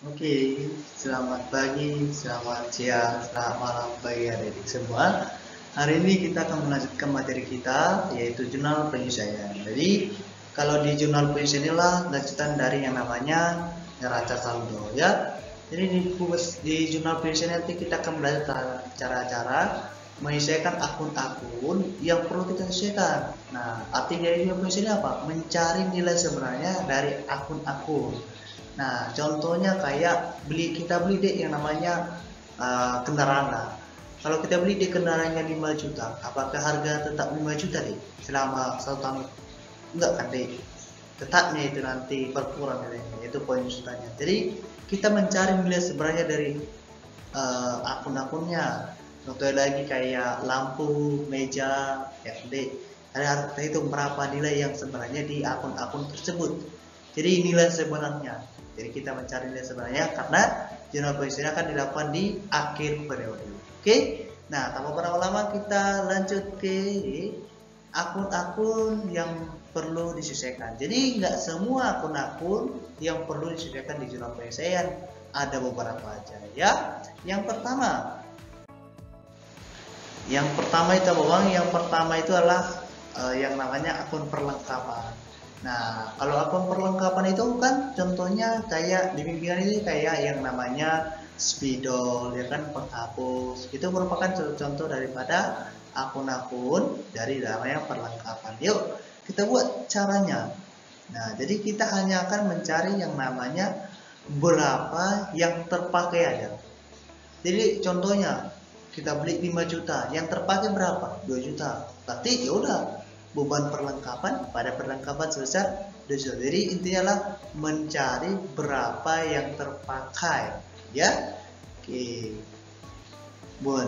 Oke, selamat pagi, selamat siang, selamat malam bagi adik-adik semua. Hari ini kita akan melanjutkan materi kita, yaitu jurnal penyesuaian. Jadi, kalau di jurnal penyesuaian inilah lanjutan dari yang namanya neraca saldo, ya. Jadi di jurnal penyesuaian nanti kita akan belajar cara-cara menyesuaikan akun-akun yang perlu kita sesuaikan. Nah, arti dari jurnal penyesuaian apa? Mencari nilai sebenarnya dari akun-akun. Nah, contohnya kayak kita beli deh yang namanya kendaraan lah. Kalau kita beli di kendaraannya 5 juta, apakah harga tetap 5 juta deh selama 1 tahun? Enggak kan deh. Tetapnya itu nanti berkurang nilainya, itu poin jutanya. Jadi kita mencari nilai sebenarnya dari akun-akunnya. Contohnya lagi kayak lampu, meja, FD. Ada harga itu berapa nilai yang sebenarnya di akun-akun tersebut. Jadi nilai sebenarnya. Jadi kita mencari nilai sebenarnya karena jurnal penyesuaian akan dilakukan di akhir periode. Oke. Nah, tanpa berlama-lama kita lanjut ke akun-akun yang perlu disesuaikan. Jadi nggak semua akun-akun yang perlu disesuaikan di jurnal penyesuaian. Ada beberapa aja ya. Yang pertama itu adalah yang namanya akun perlengkapan. Nah, kalau akun perlengkapan itu kan contohnya kayak di bimbingan ini kayak yang namanya spidol, ya kan, penghapus. Itu merupakan contoh daripada akun-akun dari namanya perlengkapan. Yuk, kita buat caranya. Nah, jadi kita hanya akan mencari yang namanya berapa yang terpakai aja. Jadi contohnya kita beli 5 juta, yang terpakai berapa? 2 juta. Berarti ya udah, beban perlengkapan pada perlengkapan sebesar 2 juta. Jadi intinya lah mencari berapa yang terpakai, ya. Oke.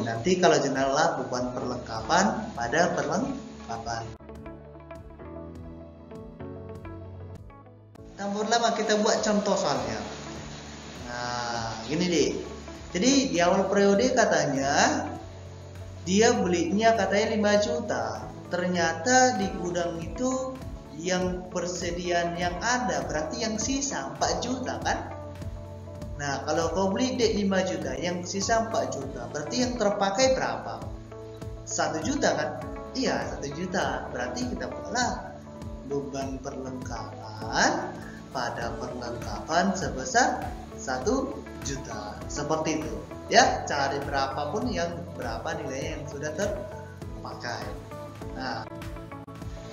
Nanti kalau jurnal lah beban perlengkapan pada perlengkapan. Tambah lama kita buat contoh soalnya. Nah, gini deh. Jadi di awal periode katanya dia belinya katanya 5 juta. Ternyata di gudang itu yang persediaan yang ada berarti yang sisa 4 juta kan? Nah, kalau kau beli dek 5 juta, yang sisa 4 juta, berarti yang terpakai berapa? 1 juta kan? Iya, 1 juta. Berarti kita buatlah beban perlengkapan pada perlengkapan sebesar 1 juta. Seperti itu. Ya, cari berapapun yang berapa nilainya yang sudah terpakai. Nah,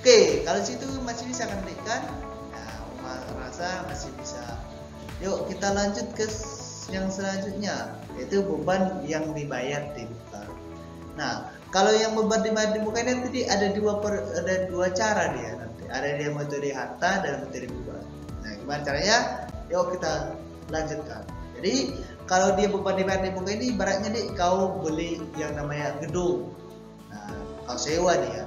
oke, kalau situ masih bisa kan kan? Nah, rasa masih bisa. Yuk kita lanjut ke yang selanjutnya, yaitu beban yang dibayar di muka. Nah, kalau yang beban dibayar di muka ini nanti ada dua cara dia nanti. Ada dia metode harta dan metode beban. Nah, gimana caranya? Yuk kita lanjutkan. Jadi kalau dia beban dibayar di muka ini ibaratnya nih kau beli yang namanya gedung. Nah, kau sewa dia.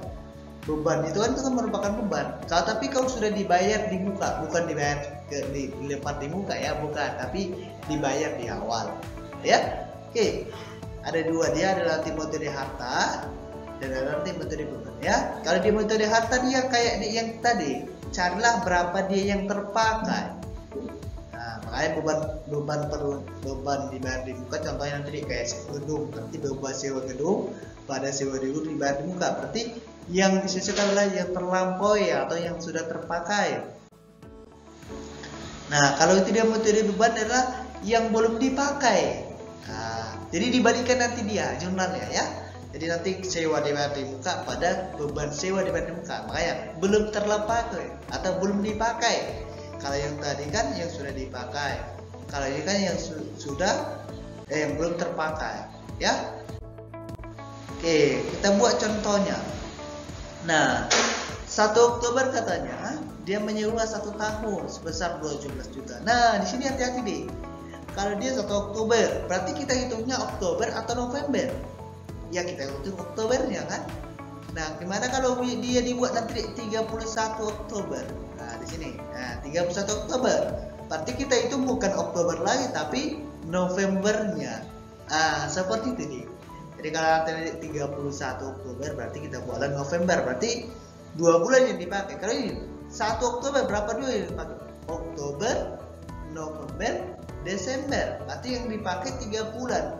Beban itu kan merupakan beban. Tapi kau sudah dibayar di muka, bukan dibayar dilempar di muka ya, bukan, tapi dibayar di awal. Ya. Oke. Ada dua, dia adalah metode harta dan ada metode beban ya. Kalau di metode harta dia kayak yang tadi, carilah berapa dia yang terpakai. Nah, makanya beban dibayar di muka contohnya nanti kayak sewa gedung, nanti beban sewa gedung pada sewa gedung dibayar di muka, berarti yang disesuaikan adalah yang terlampaui atau yang sudah terpakai. Nah, kalau itu dia metode beban adalah yang belum dipakai. Nah, jadi dibandingkan nanti dia jurnalnya ya. Jadi nanti sewa dibayar di muka pada beban sewa dibayar di muka, makanya belum terpakai atau belum dipakai. Kalau yang tadi kan yang sudah dipakai. Kalau ini kan yang yang belum terpakai, ya. Oke, kita buat contohnya. Nah, 1 Oktober katanya dia menyewa 1 tahun sebesar 12 juta. Nah, di sini hati-hati deh. Kalau dia 1 Oktober, berarti kita hitungnya Oktober atau November? Ya, kita hitung Oktobernya kan. Nah, gimana kalau dia dibuat nanti 31 Oktober? Nah, di sini. Nah, 31 Oktober. Berarti kita itu bukan Oktober lagi tapi Novembernya. Seperti itu nih. Jadi kalau nanti 31 Oktober berarti kita buatlah November, berarti 2 bulan yang dipakai. Kalau ini 1 Oktober berapa dulu yang dipakai? Oktober, November, Desember. Berarti yang dipakai 3 bulan.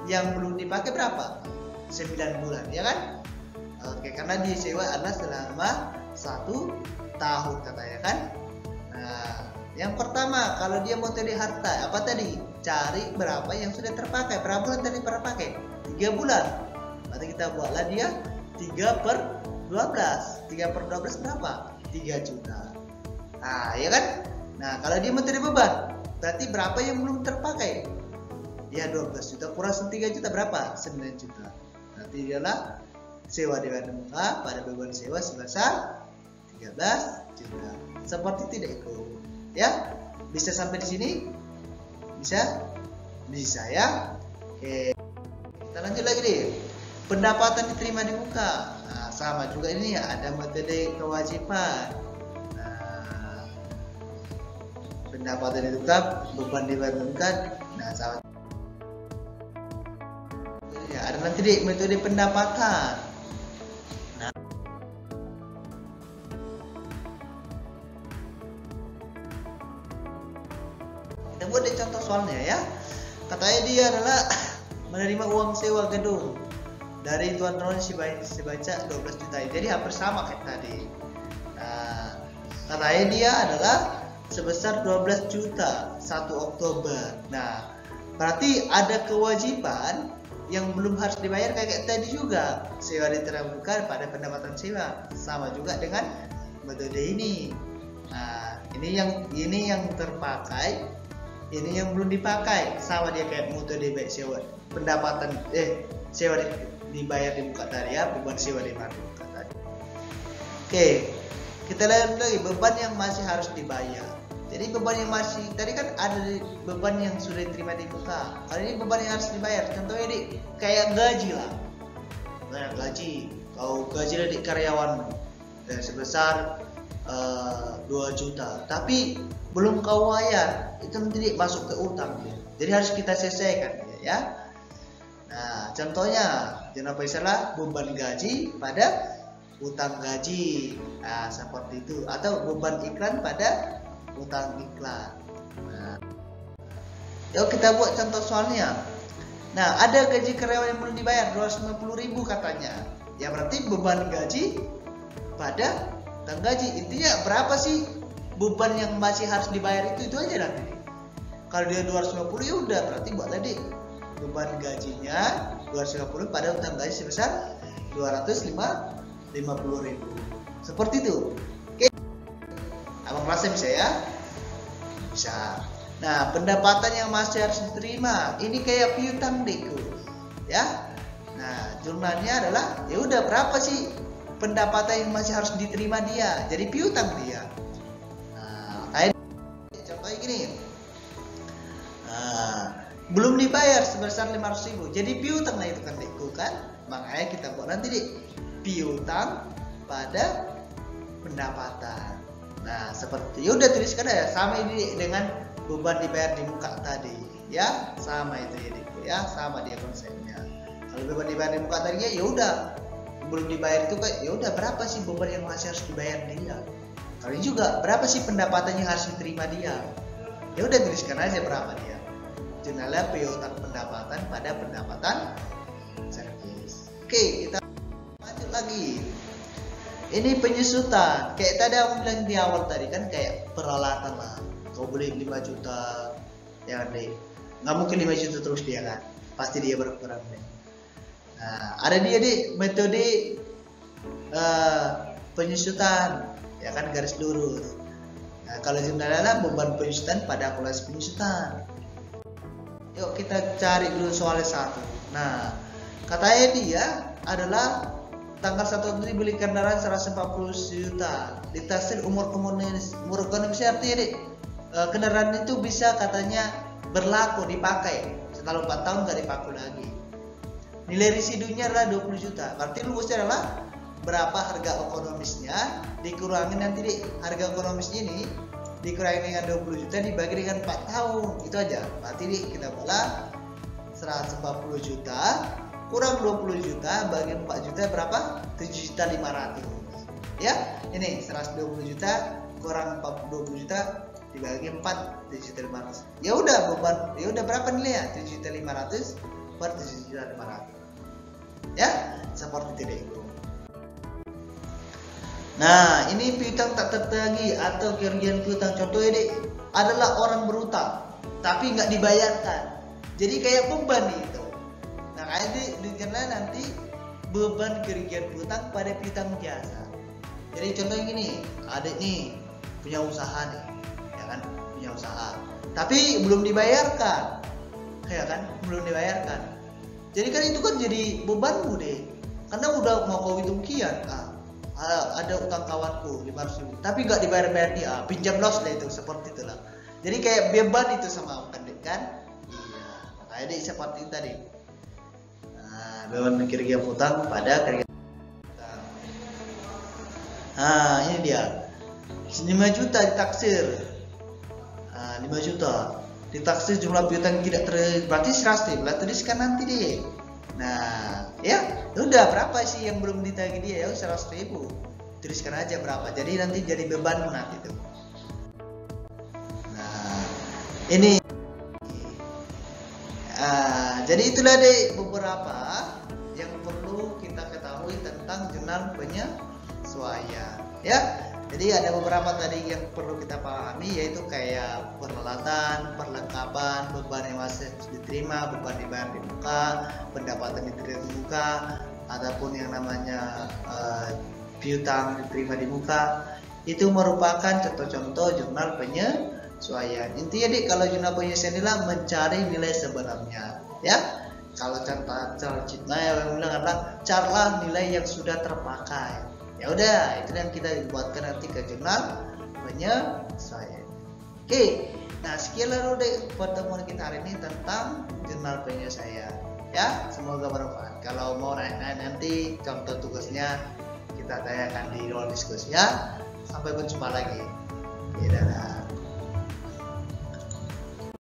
Yang belum dipakai berapa? 9 bulan, ya kan? Oke, karena disewa adalah selama 1 tahun katanya kan. Nah, yang pertama kalau dia mau tadi harta, apa tadi? Cari berapa yang sudah terpakai. Berapa bulan tadi terpakai? 3 bulan. Berarti kita buatlah dia 3/12. 3/12 berapa? 3 juta. Nah, ya kan? Nah, kalau dia mau tadi beban, berarti berapa yang belum terpakai? Ya 12 juta kurang 3 juta berapa? 9 juta. Berarti ialah sewa di muka pada beban sewa sebesar 13 juta. Seperti tidak ikut. Ya, bisa sampai di sini? Bisa ya. Oke, kita lanjut lagi deh. Pendapatan diterima di muka. Nah, sama juga ini ya, ada metode kewajiban. Nah, pendapatan itu tetap, beban dibayar di muka. Nah, sama. Ya, ada nanti deh metode pendapatan. Nah, kita buat deh contoh soalnya ya. Katanya dia adalah menerima uang sewa gedung dari Tuan Ron sebanyak 12 juta. Jadi hampir sama kayak tadi. Nah, katanya dia adalah sebesar 12 juta 1 Oktober. Nah, berarti ada kewajiban yang belum harus dibayar kayak tadi juga. Sewa diterapkan pada pendapatan sewa. Sama juga dengan metode ini. Nah, ini yang terpakai, ini yang belum dipakai. Sama dia kayak metode baik sewa. Pendapatan sewa dibayar di muka tadi ya, beban sewa dibayar di muka tadi. Oke, kita lihat lagi beban yang masih harus dibayar. Jadi beban yang masih tadi kan ada beban yang sudah diterima di muka. Kali ini beban yang harus dibayar. Contohnya di kayak gaji lah. Banyak gaji. Kau gaji dari karyawan sebesar 2 juta, tapi belum kau bayar, itu nanti masuk ke utang. Jadi harus kita selesaikan ya. Nah, contohnya jangan sampai salah beban gaji pada utang gaji. Nah, seperti itu. Atau beban iklan pada utang iklan. Nah, yuk kita buat contoh soalnya. Nah, ada gaji karyawan yang belum dibayar 250.000 katanya. Ya berarti beban gaji pada utang gaji. Intinya berapa sih beban yang masih harus dibayar itu aja nanti. Kalau dia 250 ya udah berarti buat tadi beban gajinya 250 pada utang gaji sebesar 250.000. Seperti itu. Oke. Abang merasa bisa ya? Bisa. Nah, pendapatan yang masih harus diterima ini kayak piutang deku. Ya. Nah, jurnalnya adalah ya udah berapa sih pendapatan yang masih harus diterima dia. Jadi piutang dia. Nah, kayak contohnya gini. Belum dibayar sebesar 500.000. Jadi piutang lah itu kan deku kan. Makanya kita buat nanti di piutang pada pendapatan. Nah, seperti udah tuliskan ya, sama ini dengan beban dibayar di muka tadi, ya, sama itu ya, Dik, ya, sama dia konsepnya. Kalau beban dibayar di muka tadi ya udah belum dibayar itu kan, ya udah berapa sih beban yang masih harus dibayar dia. Kali juga berapa sih pendapatan yang harus diterima dia. Ya udah tuliskan aja berapa dia. Jurnalnya piutang pendapatan pada pendapatan servis. Oke, kita lanjut lagi. Ini penyusutan. Kayak tadi aku bilang di awal tadi kan kayak peralatan lah. Kau beli 5 juta, ya deh. Nggak mungkin 5 juta terus dia kan. Pasti dia berkurang deh. Nah, ada dia di metode penyusutan, ya kan garis lurus. Nah, kalau jurnalnya beban penyusutan pada akumulasi penyusutan. Yuk kita cari dulu soalnya satu. Nah, katanya dia adalah tanggal 1 Oktober beli kendaraan 140 juta. Ditaksir umur ekonomisnya artinya kendaraan itu bisa katanya berlaku dipakai setelah 4 tahun nggak dipakai lagi. Nilai residunya adalah 20 juta. Berarti rumusnya adalah berapa harga ekonomisnya dikurangin nanti harga ekonomis ini dikurangi dengan 20 juta dibagi dengan 4 tahun. Itu aja. Berarti kita bola 140 juta kurang 20 juta bagi 4 juta berapa? 7.500.000. Ya, ini 120 juta kurang 20 juta dibagi 4 7.500. Ya udah beban, ya udah berapa nilainya? 7.500 per 7.500. Ya, seperti itu deh. Nah, ini piutang tak tertagih atau kerugian piutang, contohnya deh adalah orang berutang tapi nggak dibayarkan, jadi kayak beban itu. Nah, karena nanti beban kerugian piutang pada piutang jasa. Jadi contohnya gini, adik nih punya usaha nih, ya kan, punya usaha tapi belum dibayarkan, ya kan, belum dibayarkan. Jadi kan itu kan jadi bebanmu deh, karena udah mau kau hitung kian. Ada utang kawanku 500.000 tapi nggak dibayar dia, pinjam los lah itu, seperti itulah. Jadi kayak beban itu sama kan? Iya, makanya dia seperti itu tadi. Nah, beban kerugian utang pada kerugian utang. Nah, ini dia 5 juta ditaksir. 5 juta ditaksir jumlah piutang tidak berarti 100, tuliskan nanti deh. Nah, ya udah berapa sih yang belum ditagih dia, ya 100.000, tuliskan aja berapa, jadi nanti jadi beban nanti tuh. Nah, ini jadi itulah deh beberapa yang perlu kita ketahui tentang jurnal penyesuaian, ya. Jadi ada beberapa tadi yang perlu kita pahami, yaitu kayak peralatan, perlengkapan, beban yang masih diterima, beban dibayar di muka, pendapatan diterima di muka, ataupun yang namanya piutang diterima di muka. Itu merupakan contoh-contoh jurnal penyesuaian. Intinya deh, kalau jurnal penyesuaian adalah mencari nilai sebenarnya, ya. Kalau cara yang bilang adalah carilah nilai yang sudah terpakai. Ya udah, itu yang kita buatkan nanti ke jurnal penyesuaian. Oke, nah sekian dulu deh pertemuan kita hari ini tentang jurnal penyesuaian. Ya, semoga bermanfaat. Kalau mau nanya nanti contoh tugasnya kita tanyakan di ruang diskusi ya. Sampai berjumpa lagi. Dadah.